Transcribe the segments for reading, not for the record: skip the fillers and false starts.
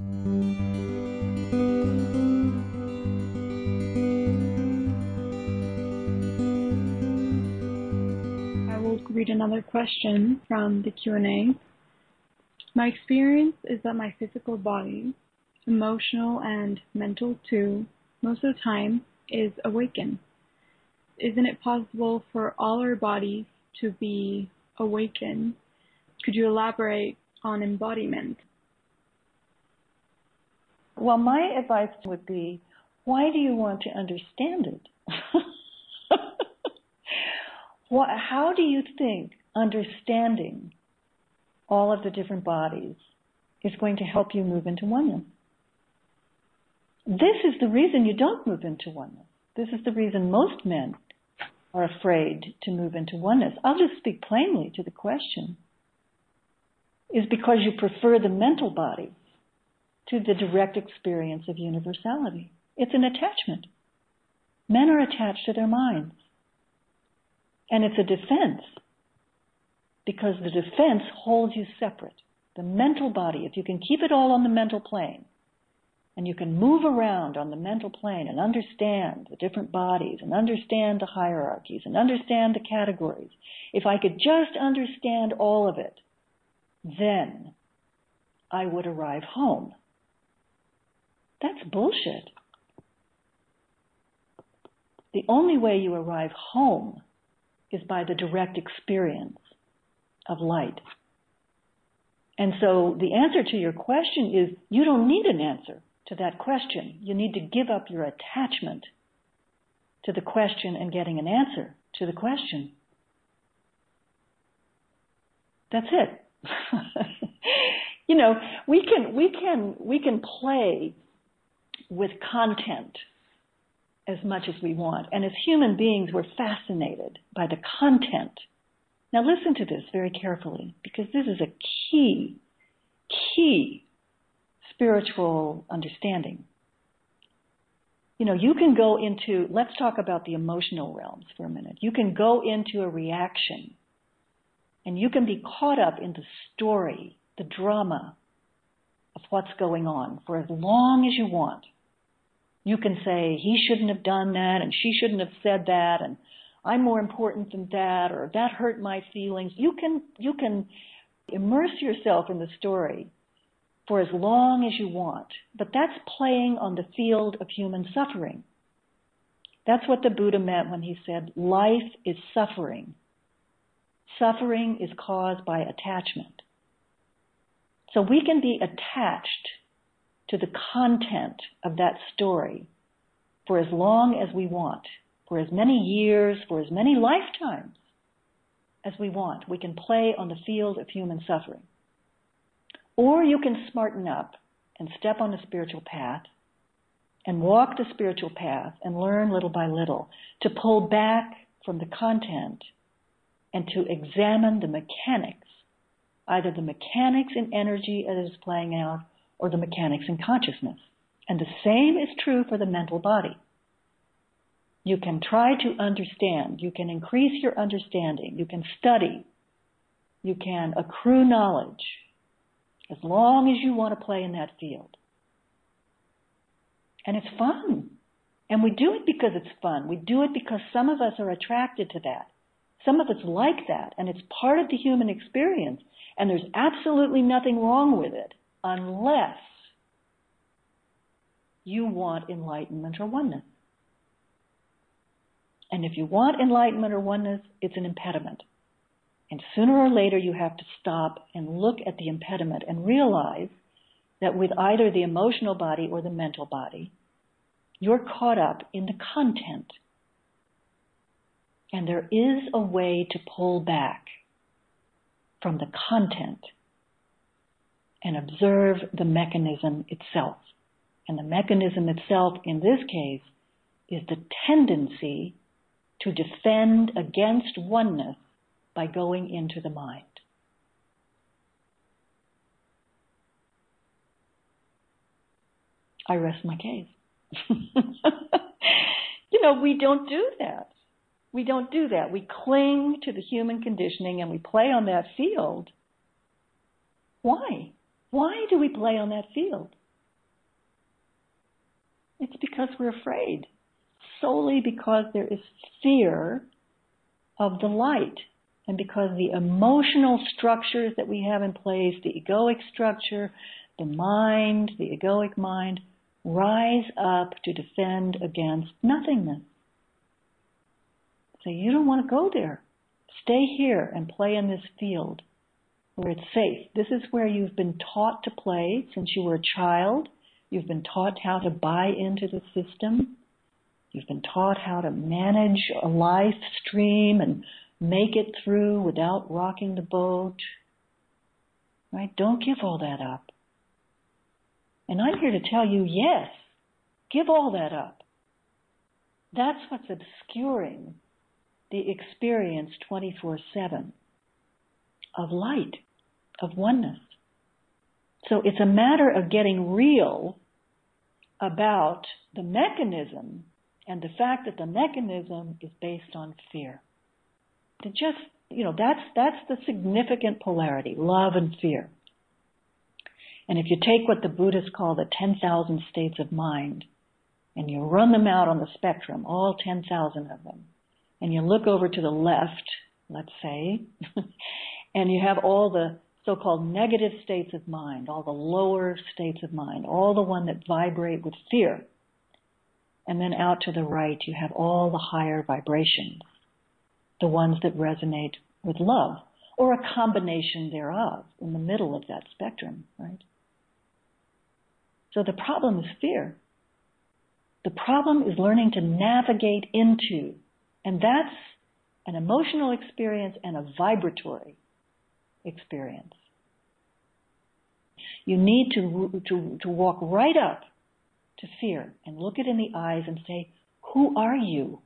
I will read another question from the Q&A. My experience is that my physical body, emotional and mental too, most of the time is awakened. Isn't it possible for all our bodies to be awakened? Could you elaborate on embodiment? Well, my advice would be, why do you want to understand it? How do you think understanding all of the different bodies is going to help you move into oneness? This is the reason you don't move into oneness. This is the reason most men are afraid to move into oneness. I'll just speak plainly to the question. Is because you prefer the mental body to the direct experience of universality. It's an attachment. Men are attached to their minds. And it's a defense, because the defense holds you separate. The mental body, if you can keep it all on the mental plane, and you can move around on the mental plane and understand the different bodies and understand the hierarchies and understand the categories, if I could just understand all of it, then I would arrive home. That's bullshit. The only way you arrive home is by the direct experience of light. And so the answer to your question is, you don't need an answer to that question. You need to give up your attachment to the question and getting an answer to the question. That's it. You know, we can play with content as much as we want. And as human beings, we're fascinated by the content. Now listen to this very carefully, because this is a key spiritual understanding. You know, you can go into, let's talk about the emotional realms for a minute. You can go into a reaction, and you can be caught up in the story, the drama of what's going on for as long as you want. You can say, he shouldn't have done that, and she shouldn't have said that, and I'm more important than that, or that hurt my feelings. You can immerse yourself in the story for as long as you want, but that's playing on the field of human suffering. That's what the Buddha meant when he said, life is suffering. Suffering is caused by attachment. So we can be attached to the content of that story for as long as we want, for as many years, for as many lifetimes as we want. We can play on the field of human suffering. Or you can smarten up and step on the spiritual path and walk the spiritual path and learn little by little to pull back from the content and to examine the mechanics, either the mechanics in energy as it's playing out or the mechanics in consciousness. And the same is true for the mental body. You can try to understand. You can increase your understanding. You can study. You can accrue knowledge as long as you want to play in that field. And it's fun. And we do it because it's fun. We do it because some of us are attracted to that. Some of us like that. And it's part of the human experience. And there's absolutely nothing wrong with it, unless you want enlightenment or oneness. And if you want enlightenment or oneness, it's an impediment. And sooner or later you have to stop and look at the impediment and realize that with either the emotional body or the mental body, you're caught up in the content. And there is a way to pull back from the content and observe the mechanism itself. And the mechanism itself, in this case, is the tendency to defend against oneness by going into the mind. I rest my case. We don't do that. We don't do that. We cling to the human conditioning and we play on that field. Why? Why do we play on that field? It's because we're afraid. Solely because there is fear of the light. And because the emotional structures that we have in place, the egoic structure, the mind, the egoic mind, rise up to defend against nothingness. So you don't want to go there. Stay here and play in this field where it's safe. This is where you've been taught to play since you were a child. You've been taught how to buy into the system. You've been taught how to manage a life stream and make it through without rocking the boat. Right? Don't give all that up. And I'm here to tell you, yes, give all that up. That's what's obscuring the experience 24/7 of light, of oneness. So it's a matter of getting real about the mechanism and the fact that the mechanism is based on fear. To just, that's the significant polarity, love and fear. And if you take what the Buddhists call the 10,000 states of mind, and you run them out on the spectrum, all 10,000 of them, and you look over to the left, let's say, and you have all the so-called negative states of mind, all the lower states of mind, all the ones that vibrate with fear. And then out to the right, you have all the higher vibrations, the ones that resonate with love, or a combination thereof in the middle of that spectrum, right? So the problem is fear. The problem is learning to navigate into, and that's an emotional experience and a vibratory experience. You need to walk right up to fear and look it in the eyes and say, who are you?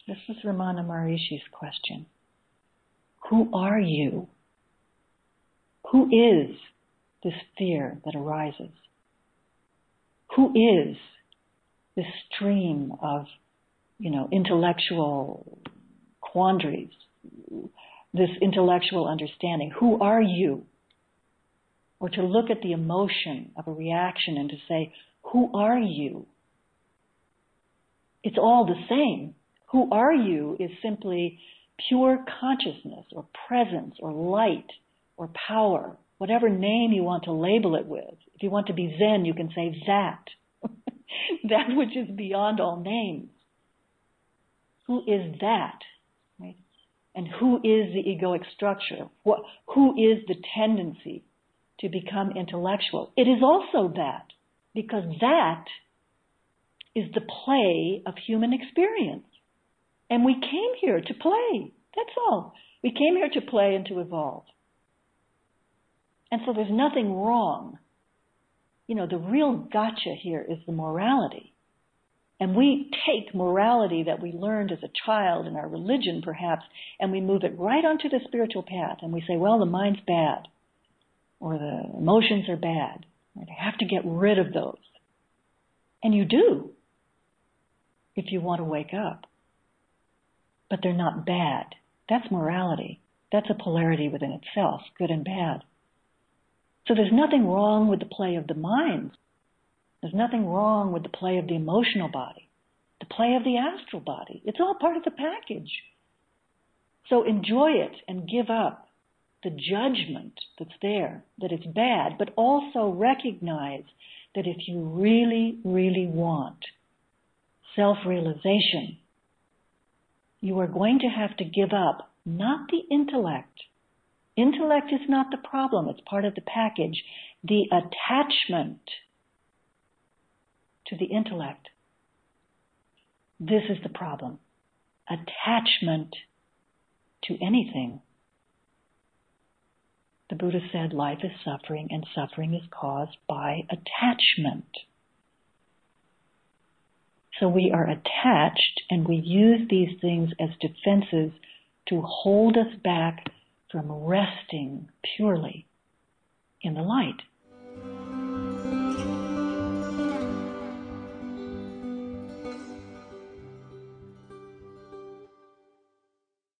This was Ramana Maharishi's question. Who are you? Who is this fear that arises? Who is this stream of, intellectual quandaries, this intellectual understanding? Who are you? Or to look at the emotion of a reaction and to say, who are you? It's all the same. Who are you is simply pure consciousness or presence or light or power, whatever name you want to label it with. If you want to be Zen, you can say that. That which is beyond all names. Who is that? Right? And who is the egoic structure? Who is the tendency to become intellectual? It is also that, because that is the play of human experience. And we came here to play. That's all. We came here to play and to evolve. And so there's nothing wrong. The real gotcha here is the morality. And we take morality that we learned as a child in our religion, perhaps, and we move it right onto the spiritual path. And we say, well, the mind's bad, or the emotions are bad. Right? I have to get rid of those. And you do, if you want to wake up. But they're not bad. That's morality. That's a polarity within itself, good and bad. So there's nothing wrong with the play of the mind. There's nothing wrong with the play of the emotional body, the play of the astral body. It's all part of the package. So enjoy it and give up the judgment that's there, that it's bad, but also recognize that if you really, really want self-realization, you are going to have to give up not the intellect. Intellect is not the problem. It's part of the package. The attachment to the intellect. This is the problem. Attachment to anything. The Buddha said life is suffering, and suffering is caused by attachment. So we are attached, and we use these things as defenses to hold us back from resting purely in the light.